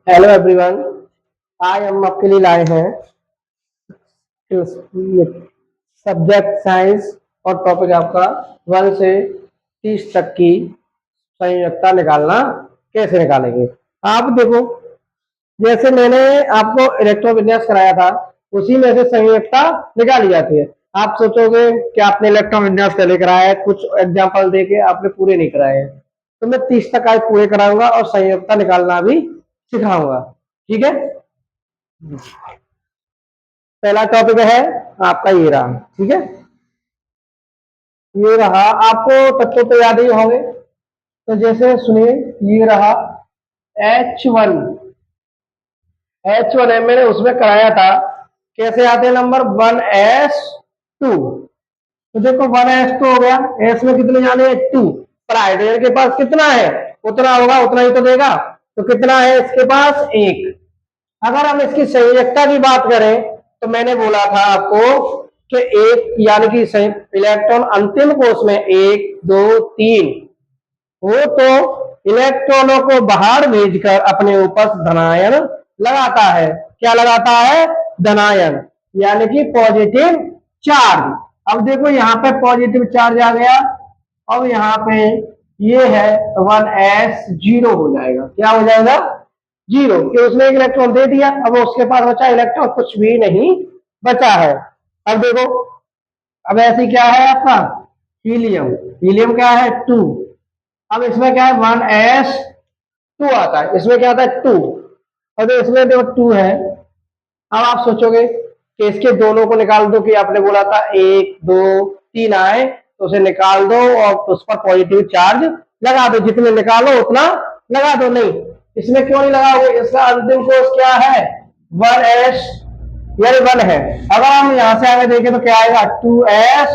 Hello everyone. आज हम आपके लिए लाए हैं सब्जेक्ट साइंस और टॉपिक आपका 1 से 30 तक की संयुक्ता निकालना कैसे निकालेंगे। आप देखो, जैसे मैंने आपको इलेक्ट्रॉन विन्यास कराया था उसी में से संयुक्ता निकाली जाती है। आप सोचोगे कि आपने इलेक्ट्रॉन विन्यास पहले कराया है, कुछ एग्जाम्पल देके आपने पूरे नहीं कराए हैं, तो मैं 30 तक आज पूरे कराऊंगा और संयुक्ता निकालना भी सिखाऊंगा। ठीक है। पहला टॉपिक है आपका ये रहा। ठीक है, ये रहा। आपको तत्व तो याद ही होंगे, तो जैसे सुनिए, ये रहा H1। H1 है, मैंने उसमें कराया था। कैसे आते हैं नंबर 1s2। तो देखो 1s2 हो गया। एस में कितने जाने हैं 2, पर हाइड्रोजन के पास कितना है उतना होगा, उतना ही तो देगा। तो कितना है इसके पास 1। अगर हम इसकी संयोजकता की बात करें तो मैंने बोला था आपको कि एक यानी कि इलेक्ट्रॉन अंतिम कोष में 1 2 3 हो तो इलेक्ट्रॉनों को बाहर भेजकर अपने ऊपर धनायन लगाता है। क्या लगाता है? धनायन, यानी कि पॉजिटिव चार्ज। अब देखो यहाँ पे पॉजिटिव चार्ज आ गया। अब यहाँ पे ये है 1s0 हो जाएगा। क्या हो जाएगा? 0, कि उसने एक इलेक्ट्रॉन दे दिया। अब उसके पास बचा इलेक्ट्रॉन कुछ भी नहीं बचा है। अब देखो, अब ऐसी क्या है आपका हीलियम। हीलियम क्या है 2। अब इसमें क्या है 1s2 आता है। इसमें क्या आता है 2। अब इसमें देखो 2 है। अब आप सोचोगे कि इसके दोनों को निकाल दो, कि आपने बोला था 1 2 3 आए तो उसे निकाल दो और उस पर पॉजिटिव चार्ज लगा दो। जितने निकालो उतना लगा दो। नहीं, इसमें क्यों नहीं लगाओगे? इसका अंतिम कोष क्या है? 1s, यानी 1 है। अगर हम यहां से आगे देखें तो क्या आएगा 2s।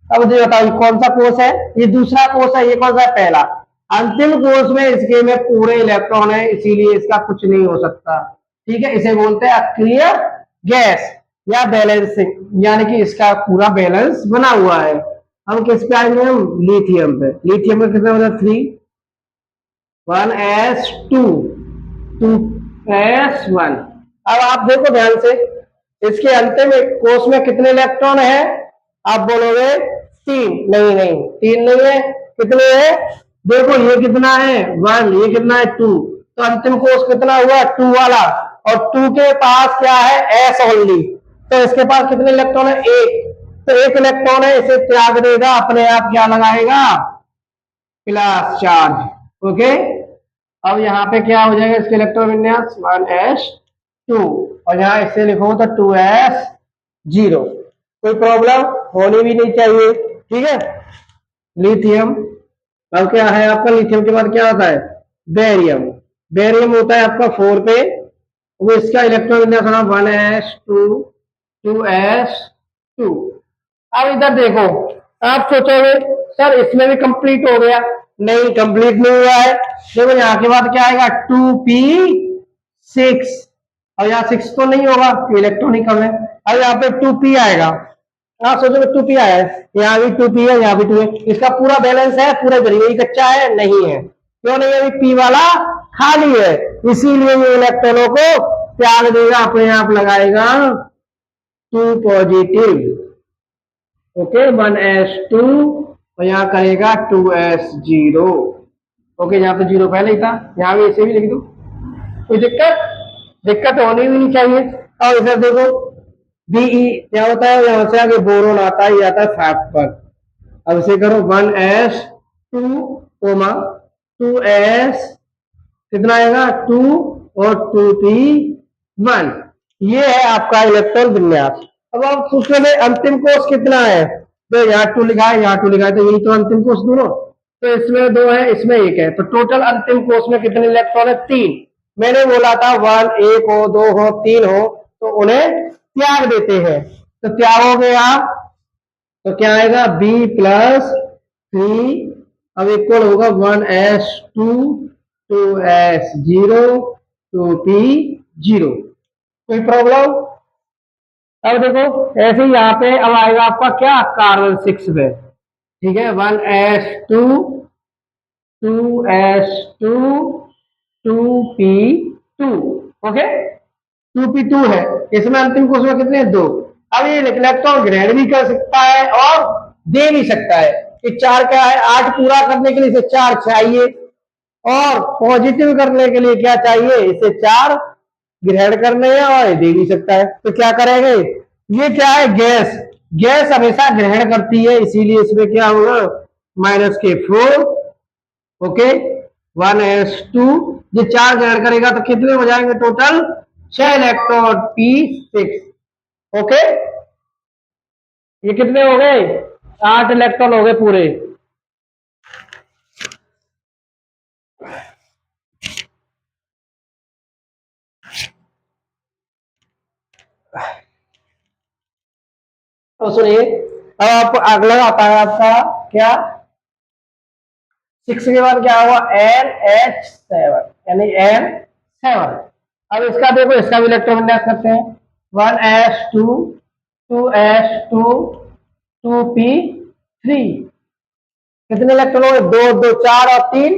अब मुझे बताइए कौन सा कोष है? ये दूसरा कोष है। ये कौन सा है? पहला। अंतिम कोष में इसके में पूरे इलेक्ट्रॉन है, इसीलिए इसका कुछ नहीं हो सकता। ठीक है, इसे बोलते हैं अक्रिय गैस या बैलेंसिंग, यानी कि इसका पूरा बैलेंस बना हुआ है। हम किस पे आएंगे? हम लिथियम पे। लिथियम में कितना होता है 3, 1s2, 2s1। अब आप देखो ध्यान से, इसके अंतिम कोष में कितने इलेक्ट्रॉन है? आप बोलोगे 3। नहीं नहीं, 3 नहीं है। कितने है? देखो ये कितना है 1, ये कितना है 2। तो अंतिम कोष कितना हुआ 2 वाला। और 2 के पास क्या है? S only. तो इसके पास कितने इलेक्ट्रॉन है? 1। तो 1 इलेक्ट्रॉन है, इसे त्याग देगा, अपने आप क्या लगाएगा? Plus charge. ओके। अब यहाँ पे क्या हो जाएगा इसके इलेक्ट्रॉन विन्यास? 1s2। और यहाँ इससे लिखो तो 2s0। कोई प्रॉब्लम होनी भी नहीं चाहिए। ठीक है। लिथियम। अब क्या है आपका? लिथियम के बाद क्या होता है? बेरियम। बेरियम होता है आपका 4 पे। वो इसका इलेक्ट्रॉन विन्यास होना 1s2, 2s2। अब इधर देखो, आप सोचोगे सर इसमें भी कंप्लीट हो गया। नहीं, कंप्लीट नहीं हुआ है। देखो यहाँ के बाद क्या आएगा 2p6। और यहाँ 6 तो नहीं होगा, इलेक्ट्रॉन ही कम है। अब यहाँ पे 2p आएगा। आप सोचोगे 2p आया है, यहाँ भी 2p है, यहाँ भी 2 है। इसका पूरा बैलेंस है, पूरा यही कच्चा है? नहीं है। क्यों नहीं है? p वाला खाली है, इसीलिए ये इलेक्ट्रॉनों को त्याग देगा, अपने आप लगाएगा 2 पॉजिटिव। ओके, 1s2 और यहाँ करेगा 2s0। ओके, यहाँ पे 0 पहले ही था, यहाँ भी ऐसे भी लिख दो। कोई दिक्कत? दिक्कत होनी भी नहीं चाहिए। और इधर देखो Be, क्या होता है? यहाँ से आगे बोरोन आता है, आता है 5 पर। अब इसे करो 1s2 कोमा 2s, कितना आएगा 2 और 2p1। ये है आपका इलेक्ट्रॉन विन्यास। अब आप पूछोगे अंतिम कोष कितना है? तो यहाँ 2 लिखा है, यहाँ 2 लिखा है, तो यही तो अंतिम कोष दोनों। तो इसमें 2 है, इसमें 1 है, तो टोटल अंतिम कोष में कितने इलेक्ट्रॉन है? 3। मैंने बोला था 1 1 हो, 2 हो, 3 हो तो उन्हें त्याग देते हैं। तो त्यागोगे आप तो क्या आएगा? b+3। अब इक्वल होगा 1s2, 2s0, 2p0। कोई प्रॉब्लम? अब देखो ऐसे ही यहाँ पे अब आएगा आपका क्या? कार्बन 6 पे। ठीक है, 1s2, 2s2, 2p to. Okay, 2p2 है, इसमें अंतिम कोष में कितने, 2। अब ये इलेक्ट्रॉन ग्रहण भी कर सकता है और दे भी सकता है। कि 4 क्या है, 8 पूरा करने के लिए इसे 4 चाहिए, और पॉजिटिव करने के लिए क्या चाहिए, इसे 4 ग्रहण करने हैं और दे भी सकता है। तो क्या करेंगे, ये क्या है, गैस, गैस हमेशा ग्रहण करती है, इसीलिए इसमें क्या होगा, -4। ओके, 1s2, ये 4 ग्रहण करेगा तो कितने हो जाएंगे टोटल, 6 इलेक्ट्रॉन, p6। ओके, ये कितने हो गए, 8 इलेक्ट्रॉन हो गए पूरे। तो सुनिए, अब आप अगला आता है आपका क्या, 6 के बाद क्या हुआ, NH7, यानी N7। अब इसका देखो, इसका भी इलेक्ट्रॉन विन्यास करते हैं, 1s2, 2s2, 2p3। कितने इलेक्ट्रॉन हो गए, 2 2 4 और 3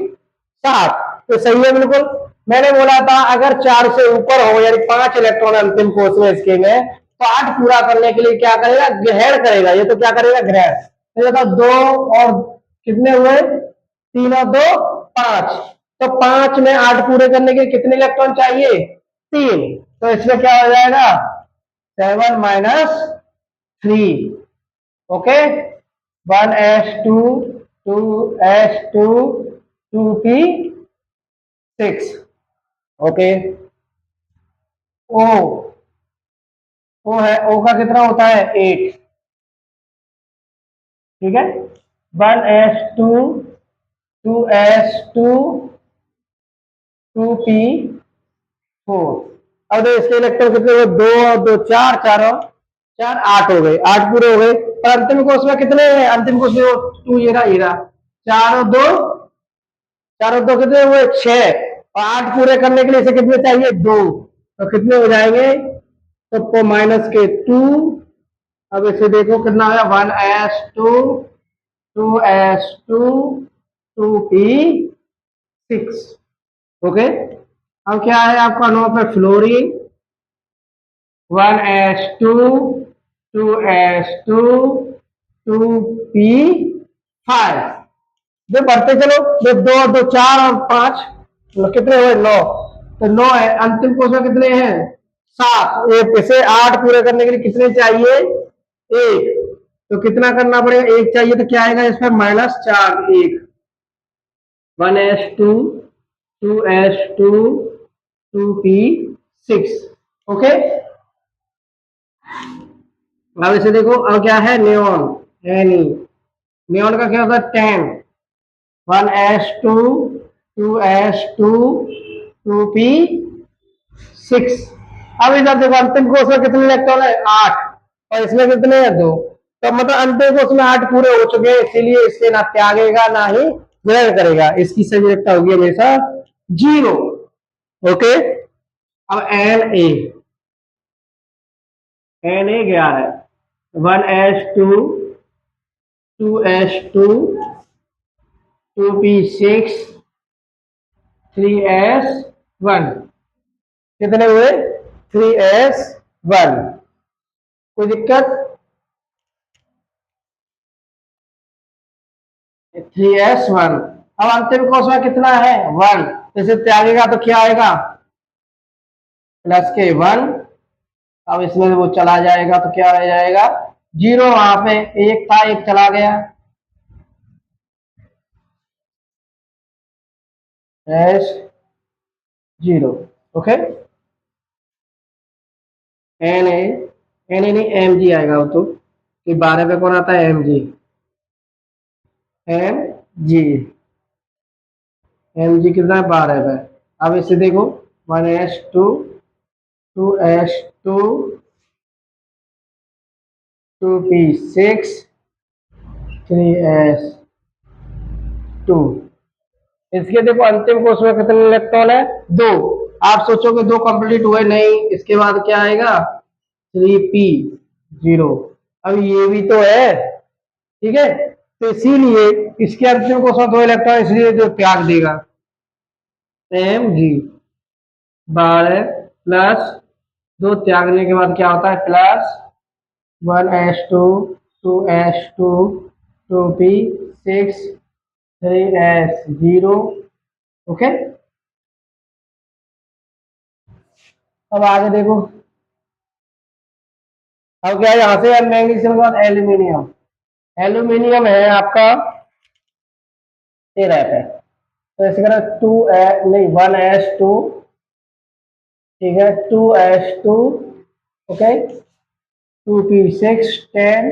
7। तो सही है बिल्कुल। मैंने बोला था अगर 4 से ऊपर हो, यानी 5 इलेक्ट्रॉन अंतिम कोष में इसके में, तो 8 पूरा करने के लिए क्या करेगा, ग्रहण करेगा। ये तो क्या करेगा, ग्रहण। तो ये था 2 और कितने हुए, 3 और 2 5। तो 5 में 8 पूरे करने के कितने इलेक्ट्रॉन चाहिए, 3। तो इसमें क्या हो जाएगा, 7 - 3। Okay, 1s2, 2s2, 2p6। Okay, ओ, ओ है, ओ का कितना होता है, 8। ठीक है, 1s2, 2s2, 2p4। अब देखो इसके इलेक्ट्रॉन कितने हुए, 2 और 2 4, 4 और 4 8 हो गए, 8 पूरे हो गए। पर अंतिम कोष में कितने हैं, अंतिम कोष में 2, ये रहा 4 और 2, 4 और 2 कितने हुए, 6। और 8 पूरे करने के लिए इसे कितने चाहिए, 2। तो कितने हो जाएंगे, तो -2। अब इसे देखो कितना होगा, 1s2, 2s2, 2p6। ओके, अब क्या है आपका 9 पे, फ्लोरीन, 1s2, 2s2, 2p5। ये बढ़ते चलो, ये 2 2 4 और 5, कितने हुए, 9। तो 9 है, अंतिम कोष में कितने हैं, 7। इसे 8 पूरे करने के लिए कितने चाहिए, 1। तो कितना करना पड़ेगा, 1 चाहिए, तो क्या आएगा इसमें, -4 1। 1s2, 2s2, 2p6। ओके, अब इसे देखो, अब क्या है, नियॉन, नियॉन का क्या होता है, 10। 1s2, 2s2, 2p6। अब इधर देखो, अंतिम कोष में कितने इलेक्ट्रॉन है, 8। और इसमें कितने हैं, 2। तो मतलब अंतिम कोष में 8 पूरे हो चुके हैं, इसीलिए इससे ना त्यागेगा ना ही ग्रहण करेगा। इसकी संयोजकता होगी हमेशा 0। ओके, अब Na 11, 1s2, 2s2, 2p6, 3s1। कितने हुए, 3s1। कोई दिक्कत, 3s1। अब अंतिम कोष में कितना है, 1। इसे त्यागेगा तो क्या आएगा, +1। अब इसमें वो चला जाएगा तो क्या रह जाएगा, 0। वहां पे 1 था, 1 चला गया, -0। ओके, एन ए नहीं, mg आएगा वो तो, कि 12 पे कौन आता है, mg कितना है, 12 पे। अब इसे देखो, 1s2, 2s2, 2p6, 3s2। इसके देखो अंतिम कोष में कितने इलेक्ट्रॉन है, 2। आप सोचोगे 2 कंप्लीट हुए, नहीं, इसके बाद क्या आएगा, 3p0। अब ये भी तो है, ठीक है। तो इसीलिए इसके अंतिम कोष में 2 इलेक्ट्रॉन, इसलिए जो त्याग देगा, mg 12 प्लस 2 त्यागने के बाद क्या होता है plus 1s2 2s2 2p6 3s0। Okay, अब आगे देखो। अब क्या है यहाँ से मैग्नीशियम के बाद एल्यूमिनियम। एल्यूमिनियम है आपका 13 पे, तो इसी तरह 2 नहीं 1s2, ठीक है 2s2, okay 2p6 10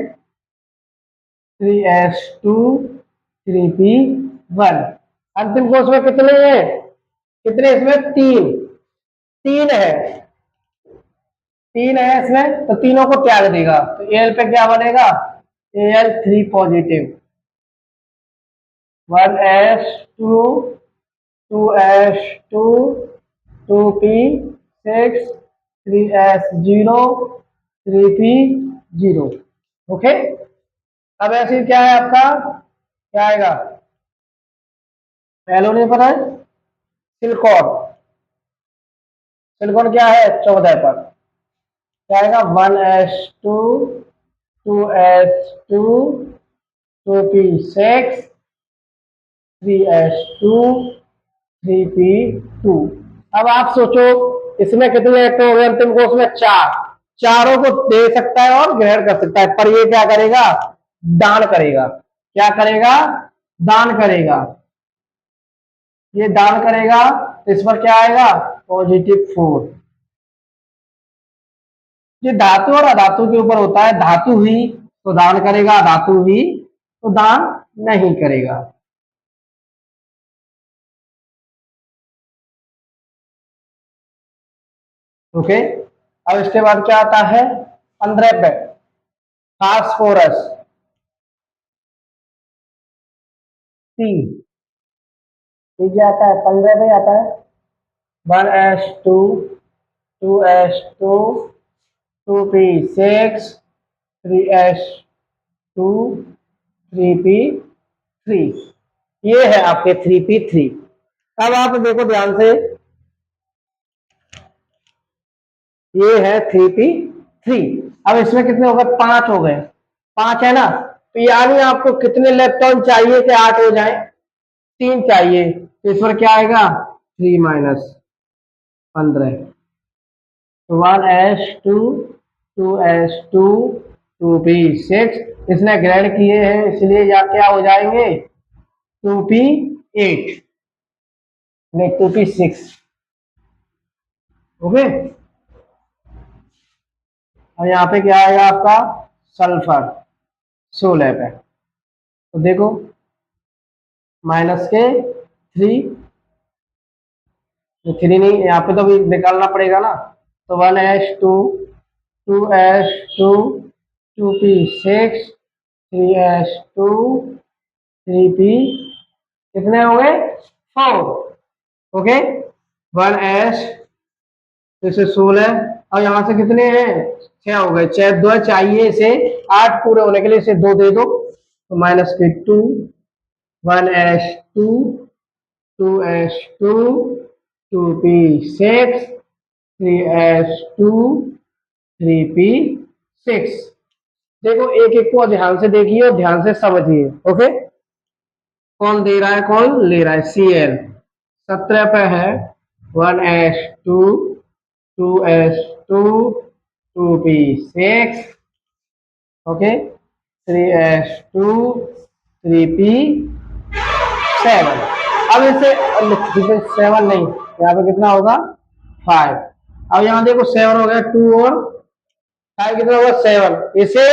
3s2 3p1। अंतिम कोर्स में कितने हैं, कितने इसमें तीन, तीन है, तीन है इसमें, तो तीनों को त्याग देगा तो एल पे क्या बनेगा Al3 positive. 1s2 2s2 2p6 3s0 3p0। Okay, अब ऐसे क्या है आपका, क्या आएगा पहले नहीं पता है। सिलिकॉन, सिलिकॉन क्या है 14 पर, क्या आएगा 1s2 2s2 2p6 3s2 3p2। अब आप सोचो इसमें कितने इलेक्ट्रॉन हो गए अंतिम कोर्स में, चार, चारों को दे सकता है और ग्रहण कर सकता है, पर ये क्या करेगा दान करेगा, क्या करेगा दान करेगा, ये दान करेगा तो इस पर क्या आएगा +4। ये धातु और अधातु के ऊपर होता है, धातु ही तो दान करेगा, धातु ही तो दान नहीं करेगा। ओके, अब इसके बाद क्या आता है 15 पे फास्फोरस सी, क्या आता है 15 पे आता है 1s2 2s2 2p6 3s2 3p3। ये है आपके 3p3। अब आप देखो ध्यान से, ये है 3p3। अब इसमें कितने हो गए, पांच हो गए, पांच है ना, तो यानी आपको कितने इलेक्ट्रॉन चाहिए कि 8 हो जाए, तीन चाहिए, तो इस पर क्या आएगा 3 माइनस 15। 1s2 2s2 2p6 इसने ग्रेड किए हैं इसलिए या क्या हो जाएंगे 2p8 नहीं 2p6। ओके, और यहाँ पे क्या आएगा आपका सल्फर 16 पे, तो देखो माइनस के 3, थ्री नहीं यहाँ पे तो भी निकालना पड़ेगा ना, तो 1s2 2s2 2p6 3s2 3p कितने हो गए 4। ओके, 1s जैसे 16, और यहाँ से कितने हैं 6 हो गए, 6 दो चाहिए इसे 8 पूरे होने के लिए, इसे 2 दे दो तो माइनस के 2 1s2 2s2 2p6 3s2 3p6। देखो एक एक को ध्यान से देखिए और ध्यान से समझिए। ओके, कौन दे रहा है कौन ले रहा है Cl 17 पे है 1s2 2s2 2p6, okay 3s2 3p7। अब इसे 7 नहीं, यहाँ पे कितना होगा 5। अब यहाँ देखो 7 हो गया 2 और 5 कितना होगा 7। इसे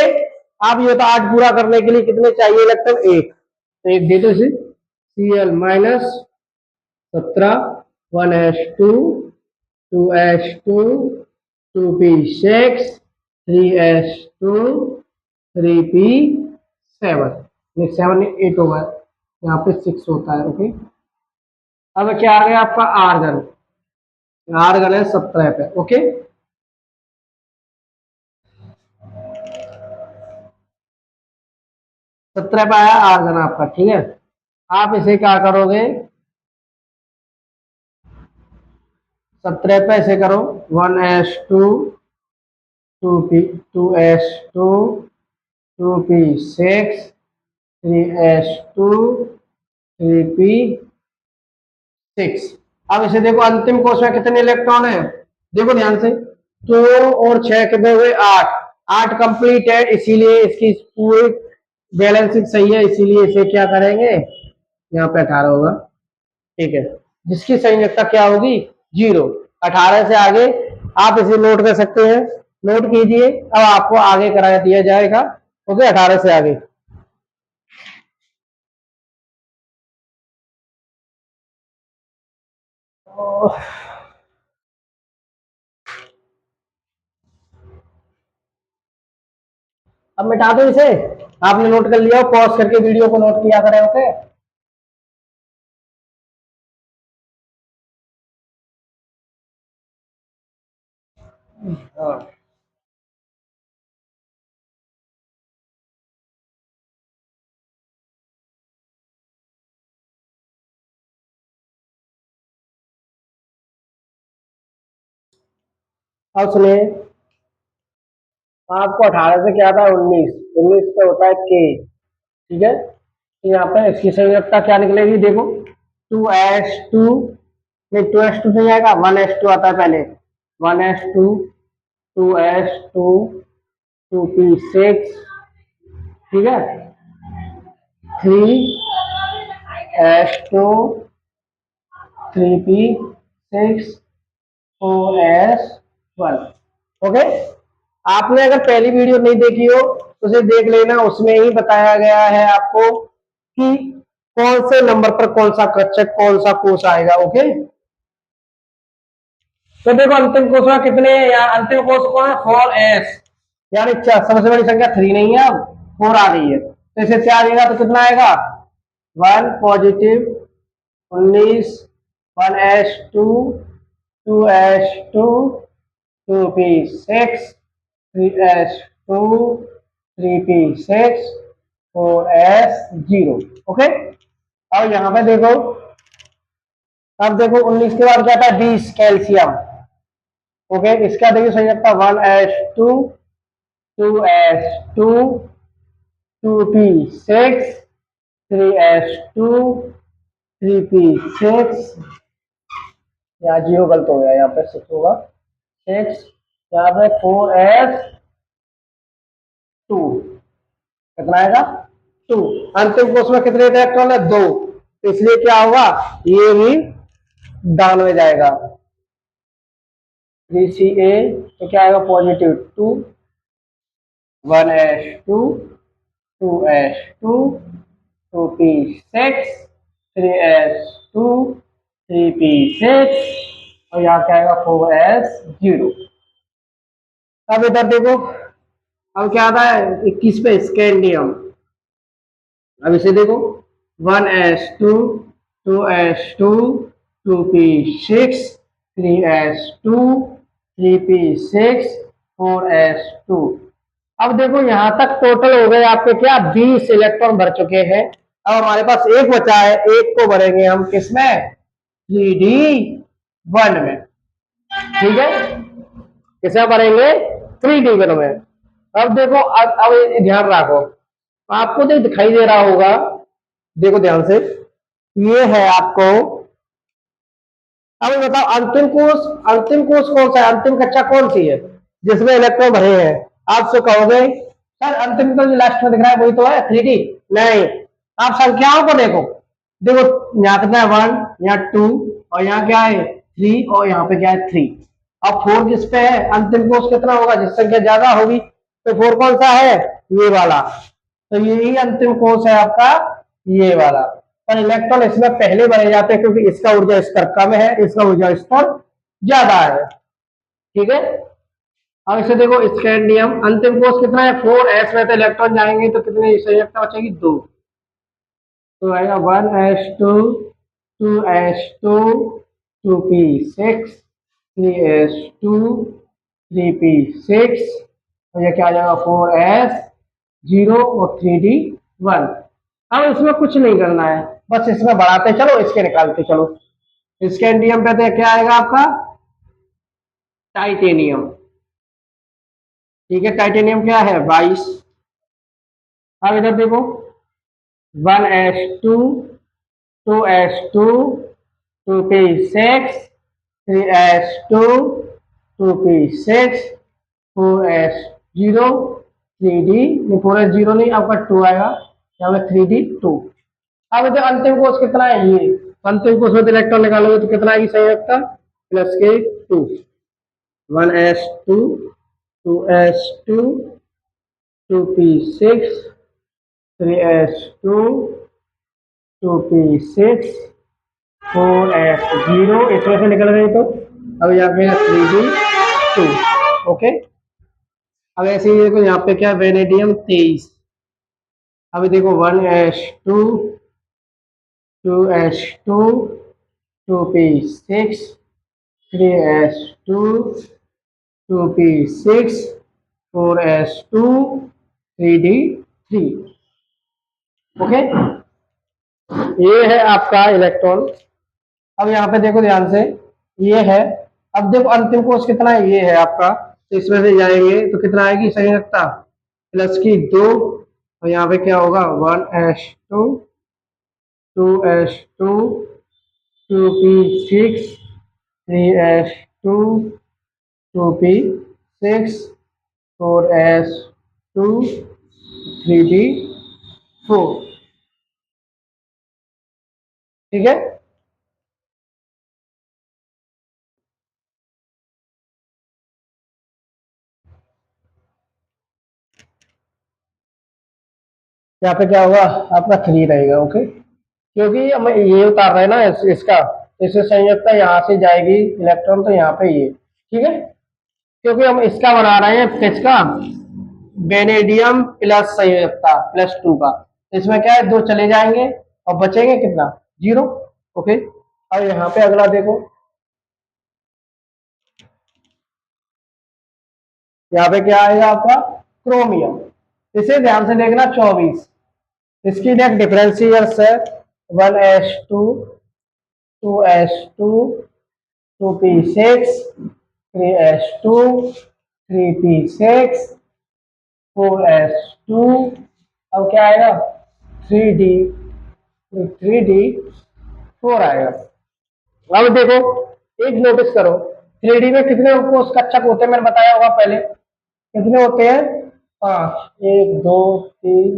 आप ये तो 8 पूरा करने के लिए कितने चाहिए इलेक्ट्रॉन, एक, तो एक दे दो इसे Cl minus 17 1s2 2s2 2p6 3s2 3p7, 7 8 होगा, यहाँ पे 6 होता है। ओके, अब क्या आ गया आपका आर्गन, आर्गन है 17 पे। ओके, 17 पे आया आर्गन आपका, ठीक है। आप इसे क्या करोगे 17 पे ऐसे करो 1s2 2p 2s2 2p6 3s2 3p6। अब इसे देखो अंतिम कोश में कितने इलेक्ट्रॉन है, देखो ध्यान से, 2 और 6 कितने हुए 8, 8 कंप्लीट है, इसीलिए इसकी पूरी बैलेंसिंग सही है, इसीलिए इसे क्या करेंगे, यहाँ पे 18 होगा। ठीक है, जिसकी संयोजकता क्या होगी 0। 18 से आगे आप इसे नोट कर सकते हैं, नोट कीजिए। अब आपको आगे करा दिया जाएगा। ओके, 18 से आगे अब मिटा दो इसे। आपने नोट कर लिया हो, पॉज करके वीडियो को नोट किया करें। ओके, हाँ। अब सुनिए, आपको 18 से क्या था 19, 19 पे होता है के। ठीक है, तो यहाँ पे इसकी संयोजकता क्या निकलेगी देखो, 2s2 नहीं, 2s2 नहीं आएगा, 1s2 आता है पहले, 1s2 2s2 2p6, ठीक है, 3s2 3p6 4s1। ओके, आपने अगर पहली वीडियो नहीं देखी हो तो उसे देख लेना, उसमें ही बताया गया है आपको कि कौन से नंबर पर कौन सा कक्षक कौन सा कोष आएगा। ओके, तो देखो अंतिम कोष में कितने, या अंतिम कोष कौन है 4s, यानी सबसे बड़ी संख्या 3 नहीं है, अब 4 आ रही है, तो इसे 4 देगा तो कितना आएगा 1 positive 19 1s2 2s2 2p6 3s2 3p6 4s0। Okay, अब यहां पे देखो, अब देखो 19 के बाद क्या था 20 कैल्शियम। ओके, इसका देखिए संयोजकता 1s2 2s2 2p6 3s2 3p6, यहाँ जीरो गलत हो गया, यहाँ पे 6 होगा 6, यहाँ पे 4s2 कितना आएगा 2। अंतिम कोष में कितने इलेक्ट्रॉन है 2, इसलिए क्या होगा ये भी दान में जाएगा 3ca, तो क्या आएगा positive 2 1s2 2s2 2p6 3s2 3p6, और यहाँ क्या आएगा 4s0। अब इधर देखो, अब क्या आता है 21 पे स्कैंडियम। अब इसे देखो 1s2 2s2 2p6 3s2 3p6 4s2। अब देखो यहां तक टोटल हो गए आपके क्या 20 इलेक्ट्रॉन भर चुके हैं। अब हमारे पास एक बचा है, एक को भरेंगे हम किसमें 3d1 में। ठीक है, किसे भरेंगे 3d1 में। अब देखो, अब ध्यान रखो, आपको तो दिखाई दे रहा होगा, देखो ध्यान से, ये है आपको। अब बताओ अंतिम कोष कौन सा है, अंतिम कक्षा कौन सी है जिसमें इलेक्ट्रॉन भरे हैं। आप सो कहोगे सर अंतिम तो जो लास्ट में दिख रहा है वही तो है 3d। नहीं, आप संख्याओं को देखो, देखो यहाँ कितना है 1, यहाँ 2, और यहाँ क्या है 3, और यहाँ पे क्या है 3। अब 4 किस पे है, अंतिम कोष कितना होगा, जिस संख्या ज्यादा होगी, तो 4 कौन सा है ये वाला, तो यही अंतिम कोष है आपका ये वाला। पर इलेक्ट्रॉन इसमें पहले भरे जाते हैं क्योंकि इसका ऊर्जा स्तर कम है, इसका ऊर्जा स्तर ज्यादा है। ठीक है, अब इसे देखो स्कैंडियम, अंतिम कोष कितना है 4s में, तो इलेक्ट्रॉन जाएंगे तो कितनी संयोजकता बचेगी 2, तो आएगा 1s2 2s2 2p6 3s2 3p6, और ये क्या आ जाएगा 4s0 और 3d1। अब इसमें कुछ नहीं करना है, बस इसमें बढ़ाते चलो, इसके निकालते चलो। स्कैंडियम पे तो क्या आएगा आपका टाइटेनियम। ठीक है, टाइटेनियम क्या है 22। अब इधर देखो 1s2 2s2 2p6 3s2 2p6 4s0 3d, 4s0 नहीं, आपका 2 आएगा यहाँ पे 3d2। अब इधर अंतिम कोष कितना है ये, अंतिम कोष में इलेक्ट्रॉन निकालोगे तो कितना आएगी संयोजकता प्लस के 2। 1s2 2s2 2p6 3s2 2p6 4s0, इसमें से निकल गई तो अब यहाँ पे 3d2। ओके, अब ऐसे ही देखो यहाँ पे क्या वेनेडियम 23। अभी देखो 1s2 2s2 2p6 3s2 2p6 4s2 3d3। Okay, ये है आपका इलेक्ट्रॉन। अब यहाँ पे देखो ध्यान से, ये है। अब देखो अंतिम कोष कितना है, ये है आपका, तो इसमें से जाएंगे तो कितना आएगी संयोजकता प्लस की 2। और यहाँ पे क्या होगा 1s2 2s2 2p6 3s2 2p6 4s2 3d4। ठीक है, यहाँ पे क्या होगा आपका 3 रहेगा। ओके, क्योंकि हम ये उतार रहे हैं ना इसका, इससे संयोजकता यहाँ से जाएगी इलेक्ट्रॉन तो यहाँ पे ये। ठीक है, क्योंकि हम इसका बना रहे हैं किसका, वेनेडियम प्लस संयोजकता +2 का, इसमें क्या है 2 चले जाएंगे और बचेंगे कितना 0। ओके, अब यहाँ पे अगला देखो, यहाँ पे क्या आएगा आपका क्रोमियम। इसे ध्यान से देखना 24। इसकी नेक्स्ट डिफरेंशियल्स है 1s2 2s2 2p6 3s2 3p6 4s2। अब क्या आएगा 3d 3d4 आएगा। अब देखो एक नोटिस करो, 3d में कितने कोष कक्षक होते हैं मैंने बताया होगा पहले, कितने होते हैं 5, 1 2 3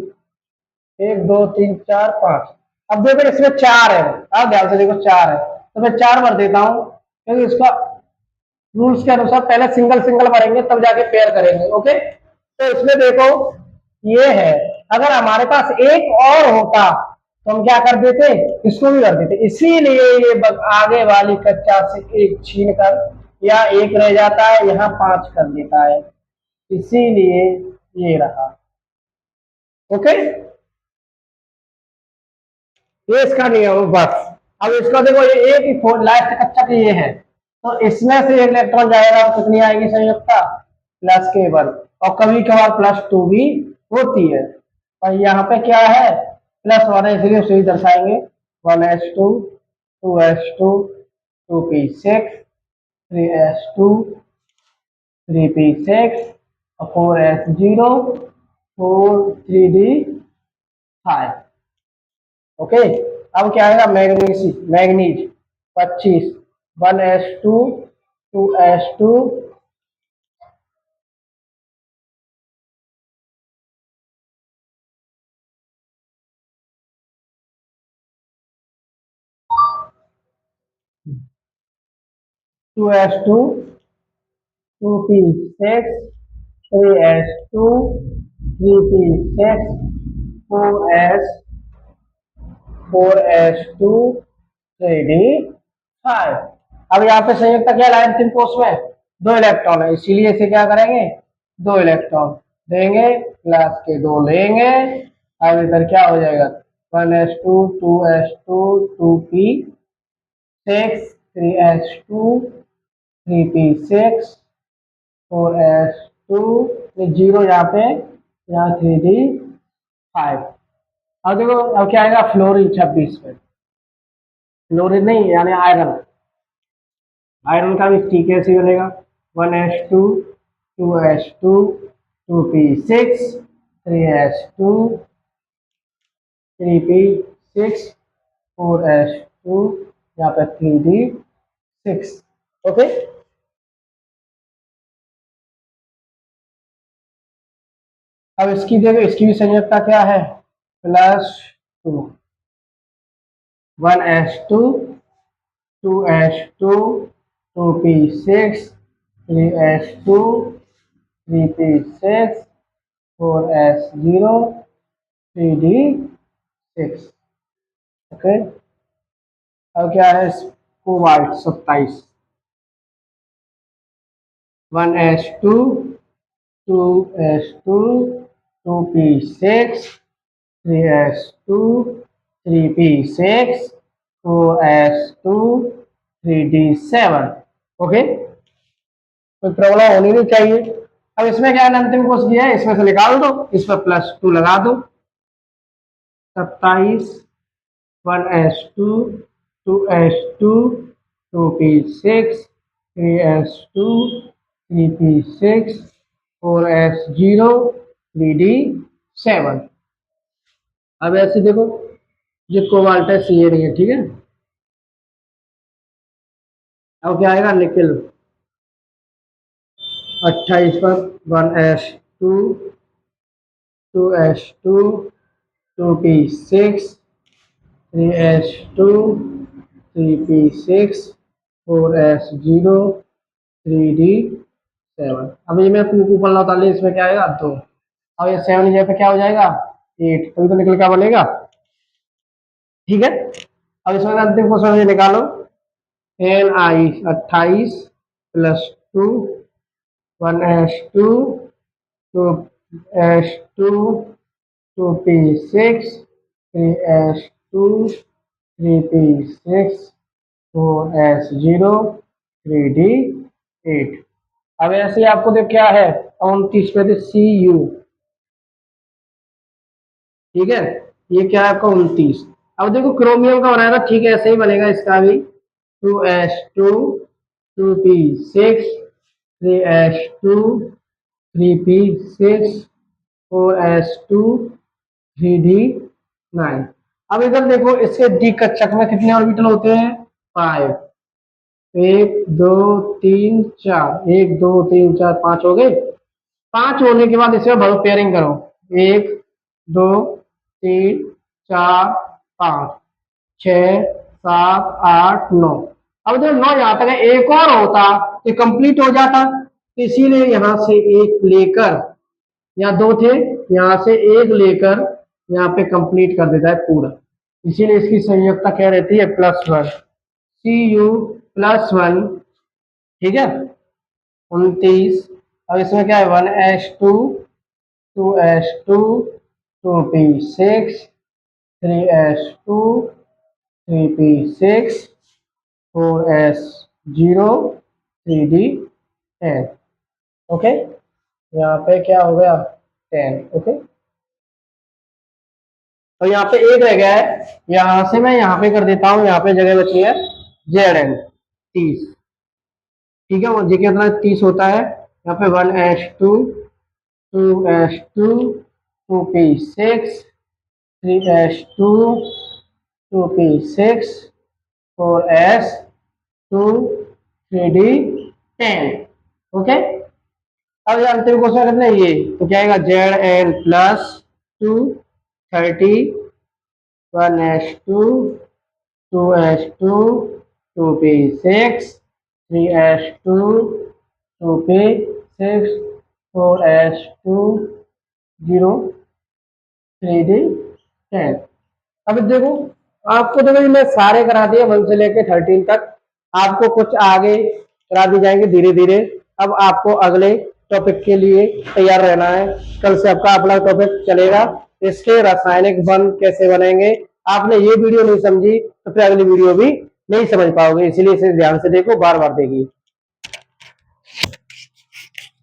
1 2 3 4 5। अब देखो इसमें 4 है, अब ध्यान से देखो 4 है तो मैं 4 भर देता हूँ, क्योंकि इसका रूल्स के अनुसार पहले सिंगल सिंगल भरेंगे तब जाके पेयर करेंगे। ओके, तो इसमें देखो ये है, अगर हमारे पास एक और होता तो हम क्या कर देते, इसको भी कर देते, इसीलिए ये आगे वाली कक्षा से एक छीन कर या एक रह जाता है, यहाँ 5 कर देता है, इसीलिए ये रहा। ओके, ये इसका नियम बस। अब इसको देखो ये एक ही लास्ट कक्षा की ये है, तो इसमें से इलेक्ट्रॉन जाएगा तो कितनी आएगी संयोजकता +k1, और कभी कभार +2 भी होती है। और यहाँ पे क्या है +1 है, इसलिए उसे ही दर्शाएंगे 1s2 2s2 2p6 3s2 3p6 और 4s0 4 3d5। ओके, अब क्या आएगा manganese 25 1s2 2s2 2s2 2p6 3s2 3p6 4s2 3d5। अब यहाँ पे संयुक्त क्या लाइन अंतिम कोष में 2 इलेक्ट्रॉन है, इसीलिए इसे क्या करेंगे 2 इलेक्ट्रॉन देंगे प्लस के 2 लेंगे। अब इधर क्या हो जाएगा 1s2 2s2 2p6 3s2 3p6 4s2 0 यहाँ पे, यहाँ 3d5। अब देखो अब क्या आएगा फ्लोरीन 26 में, फ्लोरीन नहीं यानी आयरन, आयरन का भी ठीक है ऐसे बनेगा 1s2 2s2 2p6 3s2 3p6 4s2 यहाँ पे 3d6। ओके, अब इसकी देखो, इसकी भी संयोजकता क्या है, +2 1s2 2s2 2p6 3s2 3p6 4s0 3d6। Okay, अब क्या है, cobalt 27 1s2 2s2 2p6 3s2 3p6 4s2 3d7। Okay, कोई प्रॉब्लम होनी नहीं चाहिए। अब इसमें क्या है, अंतिम कोष दिया है, इसमें से निकाल दो, इस पर +2 लगा दो। 27 1s2 2s2 2p6 3s2 3p6 4s0 3d7। अब ऐसे देखो, ये कोबाल्ट है, सी नहीं है, ठीक है। अब क्या आएगा, निकल 28 पर 1s2 2s2 2p6 3s2 3p6 4s0 3d7। अब ये मैं ऊपर लौटा लिया, इसमें क्या आएगा 2। अब ये 7 जगह पे क्या हो जाएगा 8, तभी तो निकल क्या बनेगा, ठीक है। अब इसमें अंतिम क्वेश्चन निकालो, ni 28 +2 1s2 2s2 2p6 3s2 3p6 4s0 3d8। अब ऐसे आपको तो क्या है 29 पे सी यू, ठीक है, ये क्या है आपका 29। अब देखो क्रोमियम का बनाया था, ठीक है, ऐसे ही बनेगा इसका भी 2s2 2p6 3s2 3p6 4s2 3d9। अब इधर देखो, इसके डी कक्षक में कितने ऑर्बिटल होते हैं 5, 1 2 3 4 1 2 3 4 5 हो गए। 5 होने के बाद इसमें भरो, पेयरिंग करो, 1 2 3 4 5 6 7 8 9। अब जब 9 यहाँ तक है, एक और होता तो कंप्लीट हो जाता, तो इसीलिए यहां से एक लेकर, यहाँ 2 थे, यहां से एक लेकर यहाँ पे कंप्लीट कर देता है पूरा। इसीलिए इसकी संयोजकता क्या रहती है +1, Cu +1, ठीक है 29। अब इसमें क्या है 1s2 2s2 2p6 3s2 3p6 4s0 3d10। Okay, यहाँ पे क्या हो गया 10। ओके, तो यहाँ पे एक रह गया है, यहां से मैं यहाँ पे कर देता हूँ, यहाँ पे जगह बची है Zn 30, ठीक है, वो जी कितना 30 होता है। यहाँ पे 1s2 2s2 2p6 3s2 2p6 4s2 3d10। Okay, अब ये अंतिम क्वेश्चन कितने, ये तो क्या आएगा Zn +2 30 1s2 2s2 2p6 3s2 2p6 4s2 0 3d10। अब देखो, आपको देखो मैं सारे करा दिए 1 से लेके 13 तक, आपको कुछ आगे करा दी जाएंगे धीरे धीरे। अब आपको अगले टॉपिक के लिए तैयार रहना है, कल से आपका अगला टॉपिक चलेगा, इसके रासायनिक बंध कैसे बनेंगे। आपने ये वीडियो नहीं समझी तो फिर अगली वीडियो भी नहीं समझ पाओगे, इसीलिए इसे ध्यान से देखो, बार बार देखिए।